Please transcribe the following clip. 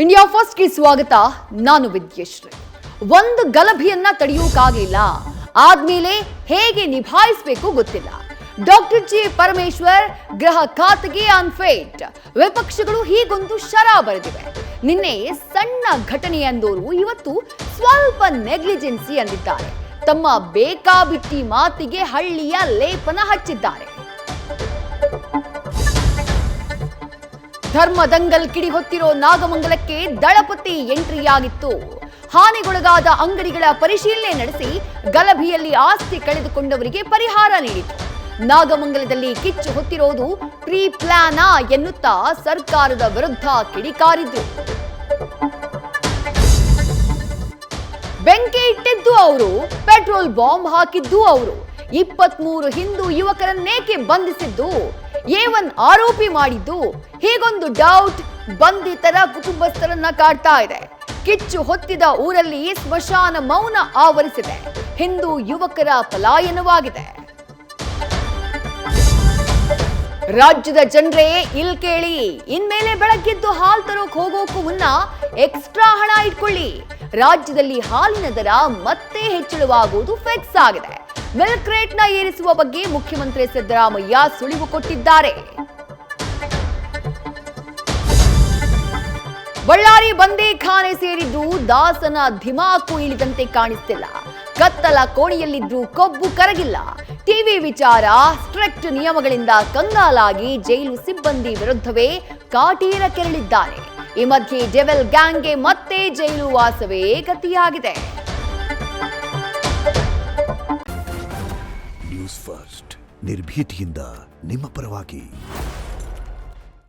India first ಗೆ ಸ್ವಾಗತ. ನಾನು ವಿದ್ಯಶ್ರೀ. ಒಂದು ಗಲಭೆಯನ್ನ ತಡೆಯೋಕಾಗಿಲ್ಲ, ಆದ್ಮೇಲೆ ಹೇಗೆ ನಿಭಾಯಿಸಬೇಕು ಗೊತ್ತಿಲ್ಲ. ಡಾಕ್ಟರ್ ಜಿ ಪರಮೇಶ್ವರ್ ಗೃಹ ಖಾತೆಗೆ ಅನ್ಫಿಟ್. ವಿಪಕ್ಷಗಳು ಹೀಗೊಂದು ಶರ ಬರೆದಿವೆ. ನಿನ್ನೆ ಸಣ್ಣ ಘಟನೆ ಅಂದೋರು ಇವತ್ತು ಸ್ವಲ್ಪ ನೆಗ್ಲಿಜೆನ್ಸಿ ಅಂದಿದ್ದಾರೆ. ತಮ್ಮ ಬೇಕಾಬಿಟ್ಟಿ ಮಾತಿಗೆ ಹಳ್ಳಿಯ ಲೇಪನ ಹಚ್ಚಿದ್ದಾರೆ. ಧರ್ಮದಂಗಲ್ ಕಿಡಿ ಹೊತ್ತಿರೋ ನಾಗಮಂಗಲಕ್ಕೆ ದಳಪತಿ ಎಂಟ್ರಿಯಾಗಿತ್ತು. ಹಾನಿಗೊಳಗಾದ ಅಂಗಡಿಗಳ ಪರಿಶೀಲನೆ ನಡೆಸಿ ಗಲಭೆಯಲ್ಲಿ ಆಸ್ತಿ ಕಳೆದುಕೊಂಡವರಿಗೆ ಪರಿಹಾರ ನೀಡಿತು. ನಾಗಮಂಗಲದಲ್ಲಿ ಕಿಚ್ಚು ಹೊತ್ತಿರೋದು ಪ್ರೀ ಪ್ಲಾನಾ ಎನ್ನುತ್ತಾ ಸರ್ಕಾರದ ವಿರುದ್ಧ ಕಿಡಿಕಾರಿದ್ರು. ಬೆಂಕಿ ಇಟ್ಟಿದ್ದು ಅವರು, ಪೆಟ್ರೋಲ್ ಬಾಂಬ್ ಹಾಕಿದ್ದು ಅವರು. 23 ಹಿಂದೂ ಯುವಕರನ್ನೇಕೆ ಬಂಧಿಸಿದ್ದು, A1 ಆರೋಪಿ ಮಾಡಿದ್ದು, ಹೀಗೊಂದು ಡೌಟ್ ಬಂಧಿತರ ಕುಟುಂಬಸ್ಥರನ್ನ ಕಾಡ್ತಾ ಇದೆ. ಕಿಚ್ಚು ಹೊತ್ತಿದ ಊರಲ್ಲಿ ಸ್ಮಶಾನ ಮೌನ ಆವರಿಸಿದೆ. ಹಿಂದೂ ಯುವಕರ ಪಲಾಯನವಾಗಿದೆ. ರಾಜ್ಯದ ಜನರೇ ಇಲ್ ಕೇಳಿ, ಇನ್ಮೇಲೆ ಬೆಳಗ್ಗೆದ್ದು ಹಾಲ್ ತರೋಕ್ ಹೋಗೋಕು ಮುನ್ನ ಎಕ್ಸ್ಟ್ರಾ ಹಣ ಇಟ್ಕೊಳ್ಳಿ. ರಾಜ್ಯದಲ್ಲಿ ಹಾಲಿನ ದರ ಮತ್ತೆ ಹೆಚ್ಚಳವಾಗುವುದು ಫಿಕ್ಸ್ ಆಗಿದೆ. ಮಿಲ್ಕ್ ರೇಟ್ನ ಏರಿಸುವ ಬಗ್ಗೆ ಮುಖ್ಯಮಂತ್ರಿ ಸಿದ್ದರಾಮಯ್ಯ ಸುಳಿವು ಕೊಟ್ಟಿದ್ದಾರೆ. ಬಳ್ಳಾರಿ ಬಂದೇಖಾನೆ ಸೇರಿದ್ದು ದಾಸನ ಧಿಮಾಕು ಇಳಿದಂತೆ ಕಾಣಿಸ್ತಿಲ್ಲ. ಕತ್ತಲ ಕೋಣೆಯಲ್ಲಿದ್ರೂ ಕೊಬ್ಬು ಕರಗಿಲ್ಲ. ಟಿವಿ ವಿಚಾರ, ಸ್ಟ್ರಿಕ್ಟ್ ನಿಯಮಗಳಿಂದ ಕಂಗಾಲಾಗಿ ಜೈಲು ಸಿಬ್ಬಂದಿ ವಿರುದ್ಧವೇ ಕಾಟೀರ ಕೆರಳಿದ್ದಾರೆ. ಈ ಮಧ್ಯೆ ಡೆವಿಲ್ ಗ್ಯಾಂಗ್ಗೆ ಮತ್ತೆ ಜೈಲು ವಾಸವೇ ಗತಿಯಾಗಿದೆ. ನ್ಯೂಸ್ ಫಸ್ಟ್ ನಿರ್ಭೀತಿಯಿಂದ ನಿಮ್ಮ ಪರವಾಗಿ.